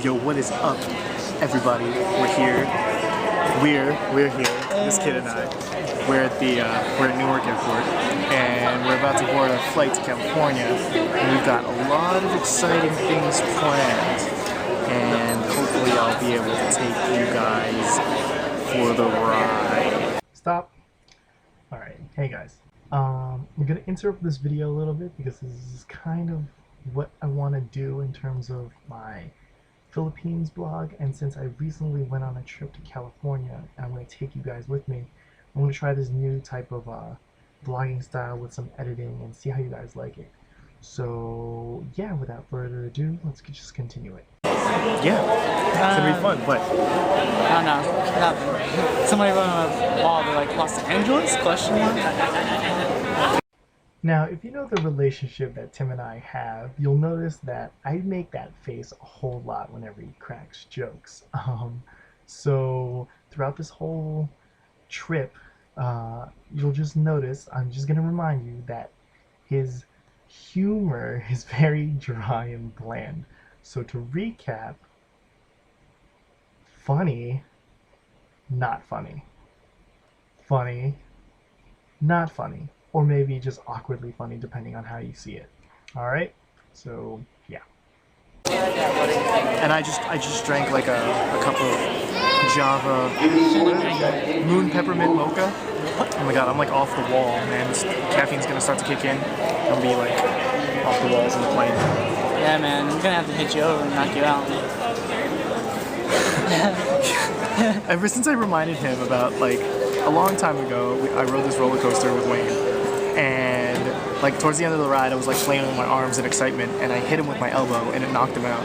Yo, what is up, everybody? We're here. We're here. This kid and I. We're at Newark Airport, and we're about to board our flight to California. And we've got a lot of exciting things planned, and hopefully I'll be able to take you guys for the ride. Stop. All right. Hey guys. I'm gonna interrupt this video a little bit because this is kind of what I want to do in terms of my Philippines blog, and since I recently went on a trip to California and I'm going to take you guys with me, I'm going to try this new type of vlogging style with some editing and see how you guys like it. So yeah, without further ado, let's just continue it. Yeah, it's gonna be fun, but I don't know, nothing. Somebody wrote on a wall, they're like, Los Angeles? Question mark? Now, if you know the relationship that Tim and I have, you'll notice that I make that face a whole lot whenever he cracks jokes. So throughout this whole trip, you'll just notice, I'm just gonna remind you that his humor is very dry and bland. So to recap, funny, not funny. Funny, not funny. Or maybe just awkwardly funny, depending on how you see it. All right, so yeah. and I just drank like a cup of Java Moon Peppermint Mocha. Oh my god, I'm like off the wall, man. This caffeine's gonna start to kick in. I'll be like off the walls in the plane. Yeah, man, I'm gonna have to hit you over and knock you out. Ever since I reminded him about like a long time ago, I rode this roller coaster with Wayne, and like towards the end of the ride, I was like flailing with my arms in excitement, and I hit him with my elbow, and it knocked him out.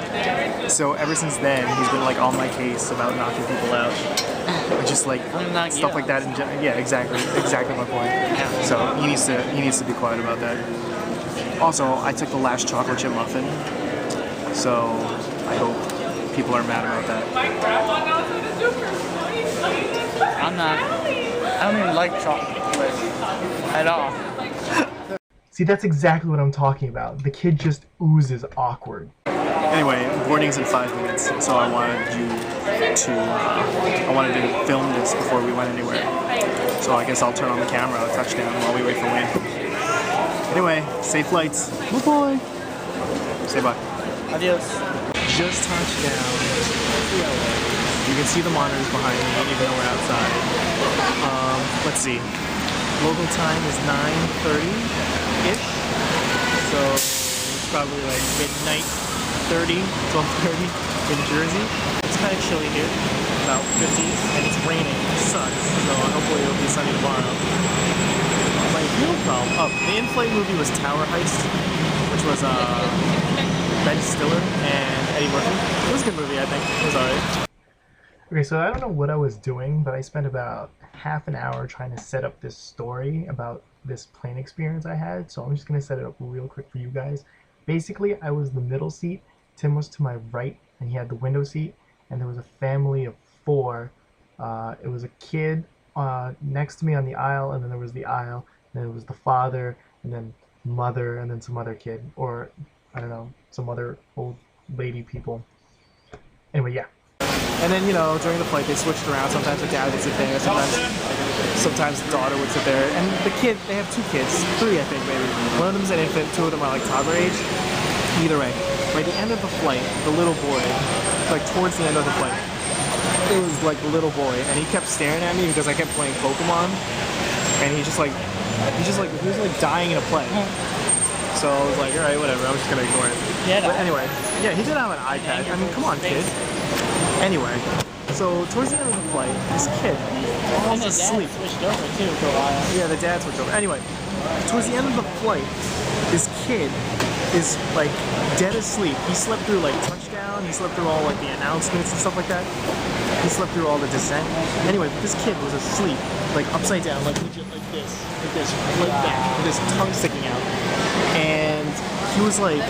So ever since then, he's been like on my case about knocking people out, just like stuff like that. Yeah, exactly my point. So he needs to be quiet about that. Also, I took the last chocolate chip muffin, so I hope people are mad about that. I'm not. I don't even like chocolate at all. See, that's exactly what I'm talking about. The kid just oozes awkward. Anyway, boarding's in 5 minutes, so I wanted to film this before we went anywhere. So I guess I'll turn on the camera at touchdown while we wait for Wayne. Anyway, safe flights. Bye-bye. Say bye. Adios. Just touched down. You can see the monitors behind me, even though we're outside. Let's see. Local time is 9:30-ish. So it's probably like midnight 12:30 in Jersey. It's kind of chilly here, about 50s, and it's raining. It sucks. So hopefully it'll be sunny tomorrow. My real problem. Oh, the in-flight movie was Tower Heist, which was Ben Stiller and Eddie Murphy. It was a good movie, I think. It was alright. Okay, so I don't know what I was doing, but I spent about half an hour trying to set up this story about this plane experience I had. So I'm just going to set it up real quick for you guys. Basically, I was the middle seat, Tim was to my right, and he had the window seat, and there was a family of 4. It was a kid next to me on the aisle, and then there was the aisle, and then it was the father, and then mother, and then some other kid, or I don't know, some other old lady people. Anyway, yeah. And then, you know, during the flight, they switched around. Sometimes the dad would sit there, sometimes the daughter would sit there. And the kid, they have 2 kids, 3 I think maybe. One of them's an infant, 2 of them are like toddler age. Either way, by the end of the flight, the little boy, like towards the end of the flight, it was like the little boy, and he kept staring at me because I kept playing Pokemon, and he was like dying in a play. So I was like, all right, whatever, I'm just gonna ignore it. Yeah. But anyway, yeah, he did have an iPad. I mean, come on, kid. Anyway, so towards the end of the flight, this kid falls asleep. Switched over too for a while. Yeah, the dad switched over. Anyway, towards the end of the flight, this kid is like dead asleep. He slept through like touchdown. He slept through all like the announcements and stuff like that. He slept through all the descent. Anyway, this kid was asleep, like upside down, like legit, like this, like that, with his tongue sticking out, and he was asleep.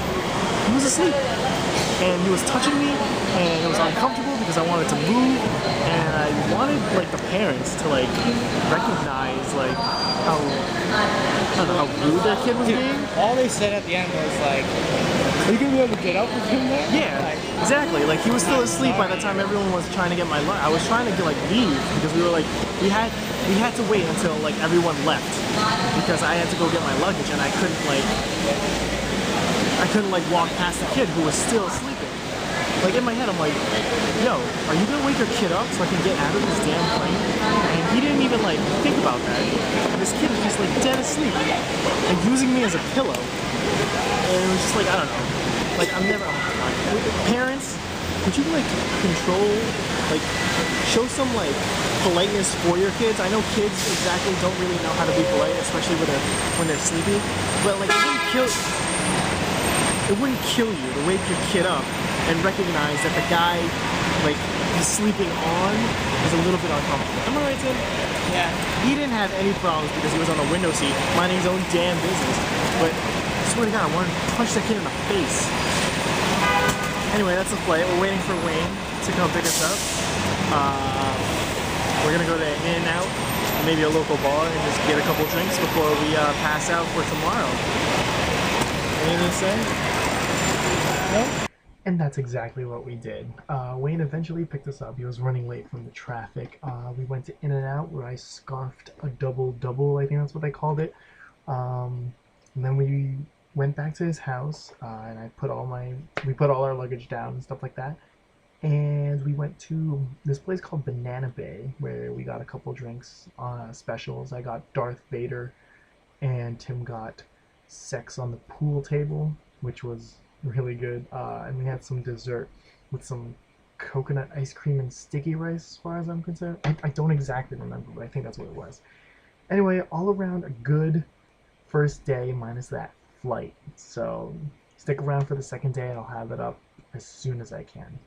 And he was touching me, and it was uncomfortable because I wanted to move, and I wanted like the parents to like recognize like how I don't know how rude their kid was being. All they said at the end was like, Are you gonna be able to get up with him there? Yeah, exactly. Like he was still asleep by the time everyone was trying to get my lunch. I was trying to like leave because we were like we had to wait until like everyone left because I had to go get my luggage and I couldn't like walk past the kid who was still sleeping. Like in my head, I'm like, yo, are you gonna wake your kid up so I can get out of this damn plane? And he didn't even like think about that. This kid is just like dead asleep and using me as a pillow. And it was just like, I don't know. Like I'm never, parents, could you like control, like show some like politeness for your kids? I know kids exactly don't really know how to be polite, especially when they're sleepy. But like it wouldn't kill you to wake your kid up and recognize that the guy like he's sleeping on is a little bit uncomfortable. Am I right, Tim? Yeah. He didn't have any problems because he was on the window seat minding his own damn business. But I swear to God, I wanted to punch that kid in the face. Anyway, that's the flight. We're waiting for Wayne to come pick us up. We're gonna go to In-N-Out, maybe a local bar, and just get a couple drinks before we pass out for tomorrow. Anything to say? No? And that's exactly what we did. Wayne eventually picked us up. He was running late from the traffic. We went to In-N-Out where I scarfed a double-double, I think that's what they called it. And then we went back to his house and we put all our luggage down and stuff like that. And we went to this place called Banana Bay where we got a couple drinks specials. I got Darth Vader and Tim got Sex on the Pool Table, which was really good. And we had some dessert with some coconut ice cream and sticky rice as far as I'm concerned. I don't exactly remember, but I think that's what it was. Anyway, all around a good first day minus that flight. So stick around for the second day and I'll have it up as soon as I can.